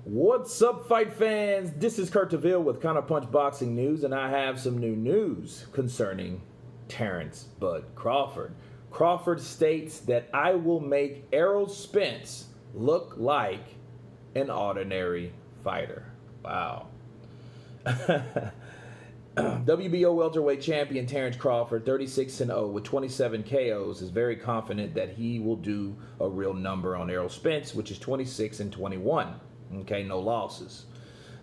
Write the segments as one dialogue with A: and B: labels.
A: What's up, fight fans? This is Kurt DeVille with Counterpunch Boxing News, and I have some new news concerning Terence Bud Crawford. Crawford states that I will make Errol Spence look like an ordinary fighter. Wow. WBO welterweight champion Terence Crawford, 36-0 with 27 KOs, is very confident that he will do a real number on Errol Spence, which is 26-21. Okay, no losses.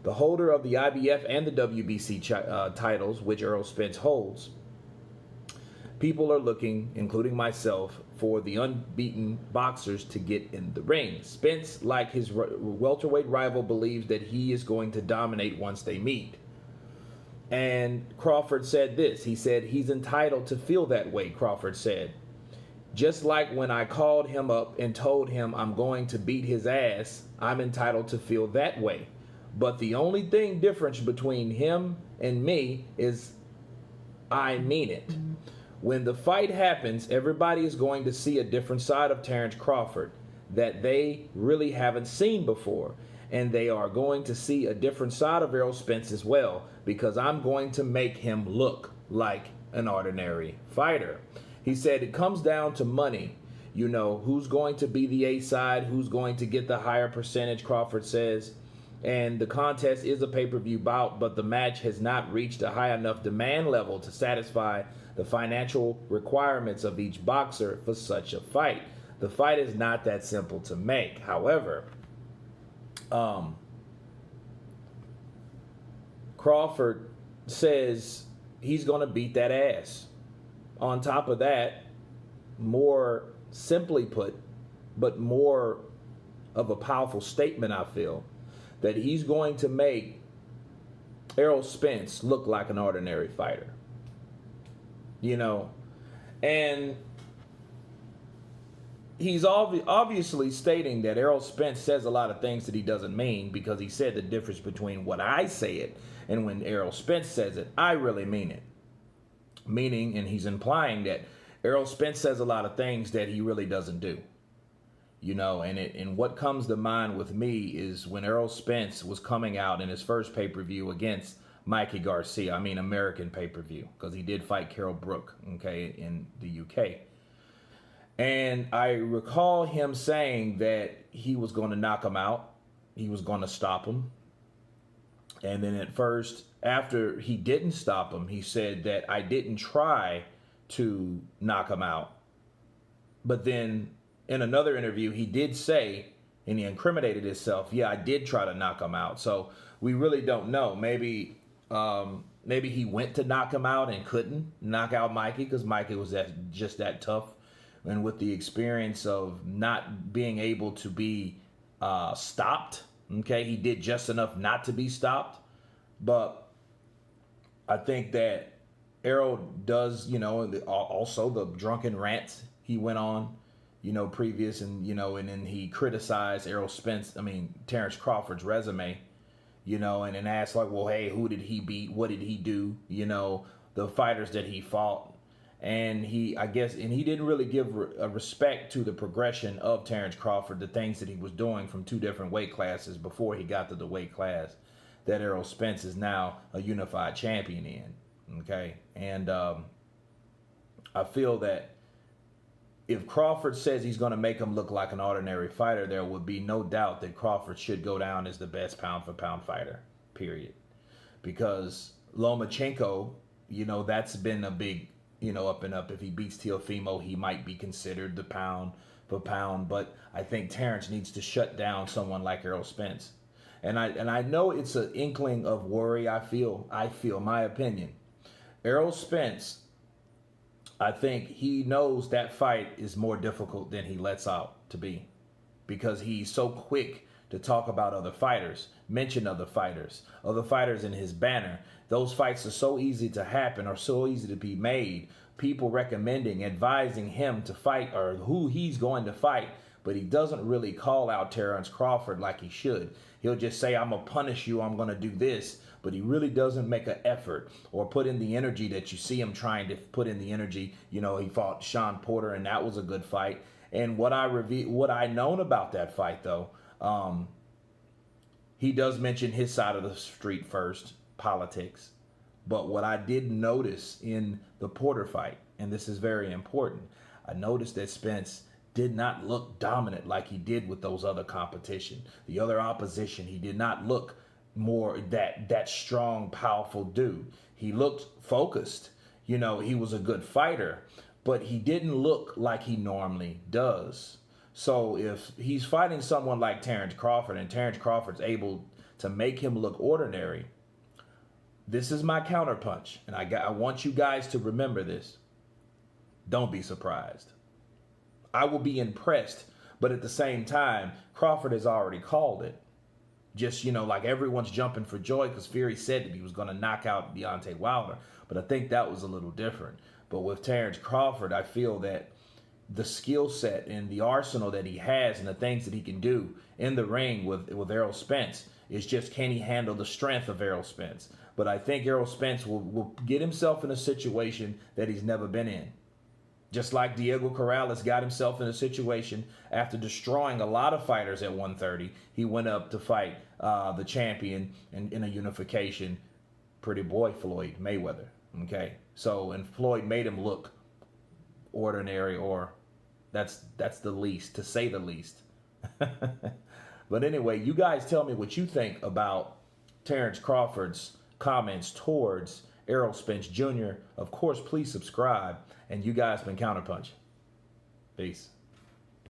A: The holder of the IBF and the WBC titles, which Errol Spence holds, people are looking, including myself, for the unbeaten boxers to get in the ring. Spence, like his welterweight rival, believes that he is going to dominate once they meet. And Crawford said this. He said he's entitled to feel that way, Crawford said. Just like when I called him up and told him I'm going to beat his ass, I'm entitled to feel that way. But the only thing different between him and me is I mean it. When the fight happens, everybody is going to see a different side of Terence Crawford that they really haven't seen before. And they are going to see a different side of Errol Spence as well, because I'm going to make him look like an ordinary fighter. He said it comes down to money. You know, who's going to be the A side, who's going to get the higher percentage, Crawford says. And the contest is a pay-per-view bout, but the match has not reached a high enough demand level to satisfy the financial requirements of each boxer for such a fight. The fight is not that simple to make. However, Crawford says he's going to beat that ass. On top of that, more simply put, but more of a powerful statement, I feel, that he's going to make Errol Spence look like an ordinary fighter. You know, and he's obviously stating that Errol Spence says a lot of things that he doesn't mean, because he said the difference between what I say it and when Errol Spence says it, I really mean it. Meaning, and he's implying that Errol Spence says a lot of things that he really doesn't do. You know, and what comes to mind with me is when Errol Spence was coming out in his first pay-per-view against Mikey Garcia. I mean, American pay-per-view, because he did fight Carol Brook, okay, in the UK. And I recall him saying that he was going to knock him out. He was going to stop him. And then at first, after he didn't stop him, he said that I didn't try to knock him out. But then in another interview, he did say, and he incriminated himself, yeah, I did try to knock him out. So we really don't know. Maybe he went to knock him out and couldn't knock out Mikey, because Mikey was just that tough. And with the experience of not being able to be stopped, okay, he did just enough not to be stopped. But I think that Errol does, you know, also the drunken rants he went on, you know, previous, and, you know, and then he criticized Terence Crawford's resume, you know, and then asked like, well, hey, who did he beat? What did he do? You know, the fighters that he fought. And he didn't really give a respect to the progression of Terence Crawford, the things that he was doing from two different weight classes before he got to the weight class that Errol Spence is now a unified champion in. Okay. And I feel that if Crawford says he's going to make him look like an ordinary fighter, there would be no doubt that Crawford should go down as the best pound-for-pound fighter, period. Because Lomachenko, you know, that's been a big, you know, up and up. If he beats Teofimo, he might be considered the pound for pound. But I think Terence needs to shut down someone like Errol Spence. And I know it's an inkling of worry. I feel my opinion. Errol Spence, I think he knows that fight is more difficult than he lets out to be, because he's so quick to talk about other fighters, mention other fighters in his banner. Those fights are so easy to happen, or so easy to be made. People recommending, advising him to fight, or who he's going to fight, but he doesn't really call out Terence Crawford like he should. He'll just say, I'm going to punish you, I'm going to do this, but he really doesn't make an effort or put in the energy that you see him trying to put in the energy. You know, he fought Sean Porter, and that was a good fight. And what I known about that fight, though, He does mention his side of the street first, politics. But what I did notice in the Porter fight, and this is very important, I noticed that Spence did not look dominant like he did with those other competition. The other opposition, he did not look more that strong, powerful dude. He looked focused. You know, he was a good fighter, but he didn't look like he normally does. So if he's fighting someone like Terrence Crawford and Terrence Crawford's able to make him look ordinary, this is my counterpunch, and I want you guys to remember this. Don't be surprised. I will be impressed, but at the same time, Crawford has already called it. Just, like everyone's jumping for joy because Fury said that he was going to knock out Deontay Wilder, but I think that was a little different. But with Terrence Crawford, I feel that the skill set and the arsenal that he has and the things that he can do in the ring with Errol Spence is just, can he handle the strength of Errol Spence? But I think Errol Spence will get himself in a situation that he's never been in. Just like Diego Corrales got himself in a situation after destroying a lot of fighters at 130. He went up to fight the champion in a unification, pretty boy Floyd Mayweather. Okay, so and Floyd made him look ordinary, or that's the least, to say the least. But anyway, you guys tell me what you think about Terrence Crawford's comments towards Errol Spence Jr. Of course, please subscribe. And you guys been Counterpunch. Peace.